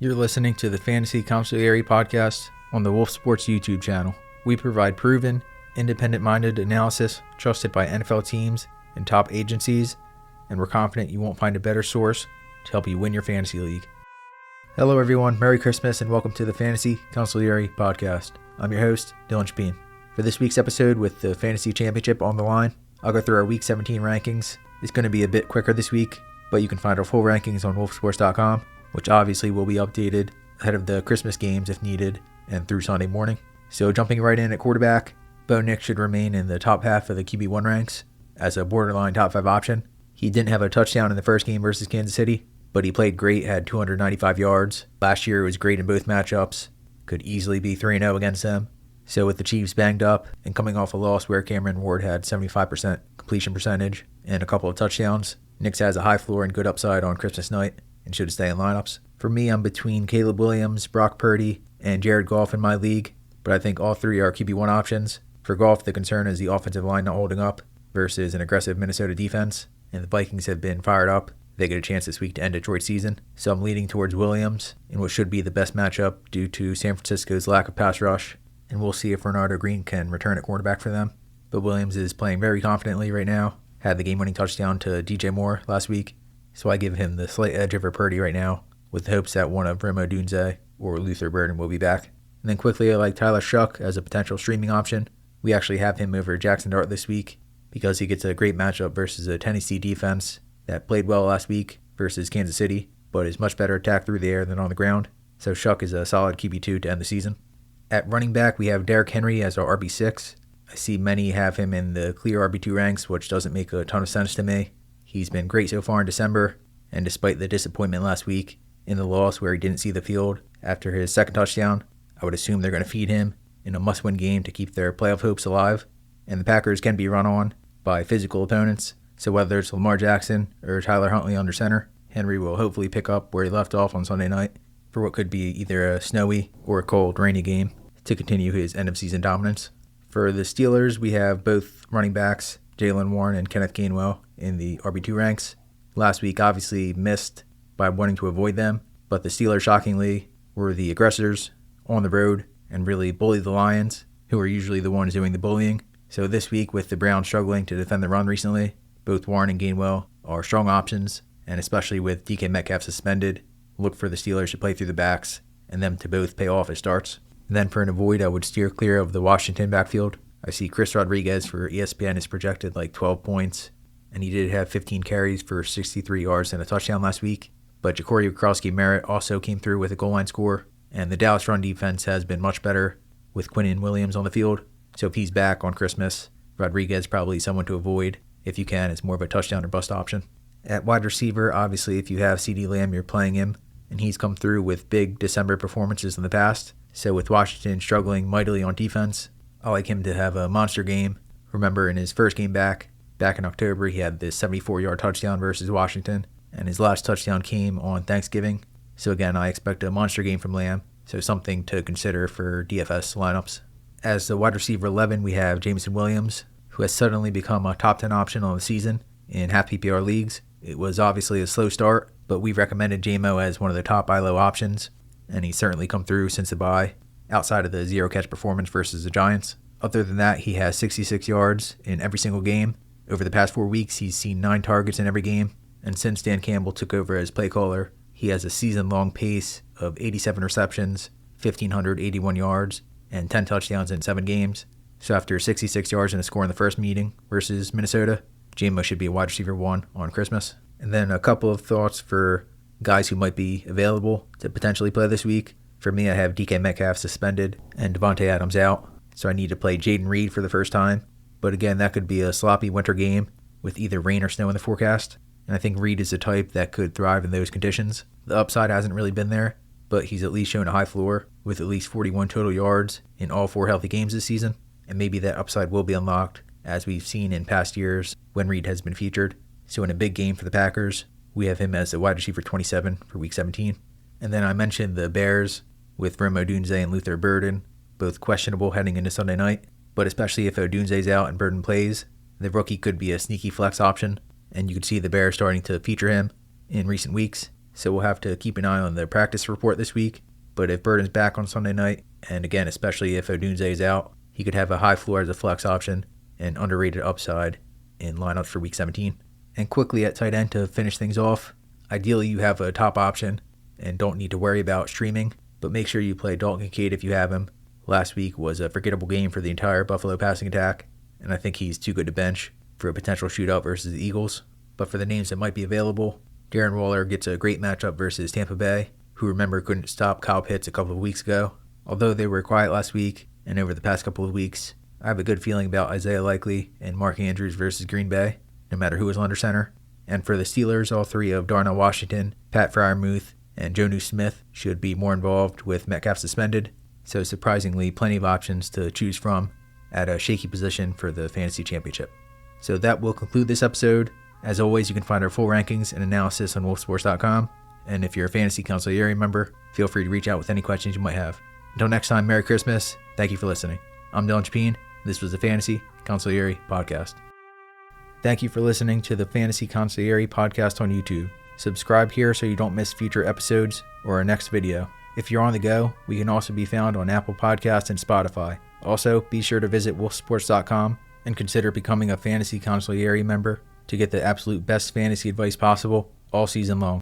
You're listening to the Fantasy Consigliere Podcast on the Wolf Sports YouTube channel. We provide proven, independent-minded analysis trusted by NFL teams and top agencies, and we're confident you won't find a better source to help you win your fantasy league. Hello everyone, Merry Christmas and welcome to the Fantasy Consigliere Podcast. I'm your host, Dylan Speen. For this week's episode with the Fantasy Championship on the line, I'll go through our Week 17 rankings. It's going to be a bit quicker this week, but you can find our full rankings on wolfsports.com, which obviously will be updated ahead of the Christmas games if needed and through Sunday morning. So jumping right in at quarterback, Bo Nix should remain in the top half of the QB1 ranks as a borderline top 5 option. He didn't have a touchdown in the first game versus Kansas City, but he played great, had 295 yards. Last year it was great in both matchups, could easily be 3-0 against them. So with the Chiefs banged up and coming off a loss where Cameron Ward had 75% completion percentage and a couple of touchdowns, Nix has a high floor and good upside on Christmas night and should stay in lineups. For me, I'm between Caleb Williams, Brock Purdy, and Jared Goff in my league, but I think all three are QB1 options. For Goff, the concern is the offensive line not holding up versus an aggressive Minnesota defense, and the Vikings have been fired up. They get a chance this week to end Detroit's season, so I'm leaning towards Williams in what should be the best matchup due to San Francisco's lack of pass rush, and we'll see if Renardo Green can return at quarterback for them. But Williams is playing very confidently right now, had the game-winning touchdown to DJ Moore last week, so I give him the slight edge over Purdy right now, with the hopes that one of Remo Dunze or Luther Burden will be back. And then quickly, I like Tyler Shuck as a potential streaming option. We actually have him over Jackson Dart this week because he gets a great matchup versus a Tennessee defense that played well last week versus Kansas City, but is much better attacked through the air than on the ground. So Shuck is a solid QB2 to end the season. At running back, we have Derrick Henry as our RB6. I see many have him in the clear RB2 ranks, which doesn't make a ton of sense to me. He's been great so far in December, and despite the disappointment last week in the loss where he didn't see the field after his second touchdown, I would assume they're going to feed him in a must-win game to keep their playoff hopes alive. And the Packers can be run on by physical opponents, so whether it's Lamar Jackson or Tyler Huntley under center, Henry will hopefully pick up where he left off on Sunday night for what could be either a snowy or a cold, rainy game to continue his end-of-season dominance. For the Steelers, we have both running backs, Jaylen Warren and Kenneth Gainwell, in the RB2 ranks. Last week obviously missed by wanting to avoid them, but the Steelers shockingly were the aggressors on the road and really bullied the Lions, who are usually the ones doing the bullying. So this week, with the Browns struggling to defend the run recently, both Warren and Gainwell are strong options, and especially with DK Metcalf suspended, look for the Steelers to play through the backs and them to both pay off as starts. And then for an avoid, I would steer clear of the Washington backfield. I see Chris Rodriguez for ESPN is projected like 12 points, and he did have 15 carries for 63 yards and a touchdown last week. But Jacory Krosky-Merritt also came through with a goal line score, and the Dallas run defense has been much better with Quinnen Williams on the field. So if he's back on Christmas, Rodriguez probably someone to avoid. If you can, it's more of a touchdown or bust option. At wide receiver, obviously if you have CeeDee Lamb, you're playing him, and he's come through with big December performances in the past. So with Washington struggling mightily on defense, I like him to have a monster game. Remember in his first game back in October, he had this 74-yard touchdown versus Washington, and his last touchdown came on Thanksgiving. So again, I expect a monster game from Lamb, so something to consider for DFS lineups. As the wide receiver 11, we have Jameson Williams, who has suddenly become a top 10 option on the season in half PPR leagues. It was obviously a slow start, but we recommended JMO as one of the top ILO options, and he's certainly come through since the bye, outside of the zero-catch performance versus the Giants. Other than that, he has 66 yards in every single game. Over the past 4 weeks, he's seen 9 targets in every game, and since Dan Campbell took over as play caller, he has a season-long pace of 87 receptions, 1,581 yards, and 10 touchdowns in 7 games. So after 66 yards and a score in the first meeting versus Minnesota, JMO should be a wide receiver 1 on Christmas. And then a couple of thoughts for guys who might be available to potentially play this week. For me, I have DK Metcalf suspended and Devontae Adams out, so I need to play Jaden Reed for the first time. But again, that could be a sloppy winter game with either rain or snow in the forecast, and I think Reed is the type that could thrive in those conditions. The upside hasn't really been there, but he's at least shown a high floor with at least 41 total yards in all 4 healthy games this season, and maybe that upside will be unlocked as we've seen in past years when Reed has been featured. So in a big game for the Packers, we have him as the wide receiver 27 for Week 17. And then I mentioned the Bears with Remo Dunze and Luther Burden, both questionable heading into Sunday night. But especially if Odunze's out and Burden plays, the rookie could be a sneaky flex option, and you could see the Bears starting to feature him in recent weeks. so we'll have to keep an eye on the practice report this week. But if Burden's back on Sunday night, and again, especially if Odunze is out, he could have a high floor as a flex option and underrated upside in lineups for Week 17. And quickly at tight end to finish things off, ideally you have a top option and don't need to worry about streaming, but make sure you play Dalton Kincaid if you have him. Last week was a forgettable game for the entire Buffalo passing attack, and I think he's too good to bench for a potential shootout versus the Eagles. But for the names that might be available, Darren Waller gets a great matchup versus Tampa Bay, who remember couldn't stop Kyle Pitts a couple of weeks ago. Although they were quiet last week and over the past couple of weeks, I have a good feeling about Isaiah Likely and Mark Andrews versus Green Bay, no matter who is under center. And for the Steelers, all three of Darnell Washington, Pat Freiermuth, and Jonnu Smith should be more involved with Metcalf suspended. So surprisingly, plenty of options to choose from at a shaky position for the Fantasy Championship. So that will conclude this episode. As always, you can find our full rankings and analysis on wolfsports.com. And if you're a Fantasy Consigliere member, feel free to reach out with any questions you might have. Until next time, Merry Christmas. Thank you for listening. I'm Dylan Chapin. This was the Fantasy Consigliere Podcast. Thank you for listening to the Fantasy Consigliere Podcast on YouTube. Subscribe here so you don't miss future episodes or our next video. If you're on the go, we can also be found on Apple Podcasts and Spotify. Also, be sure to visit wolfsports.com and consider becoming a Fantasy Consigliere member to get the absolute best fantasy advice possible all season long.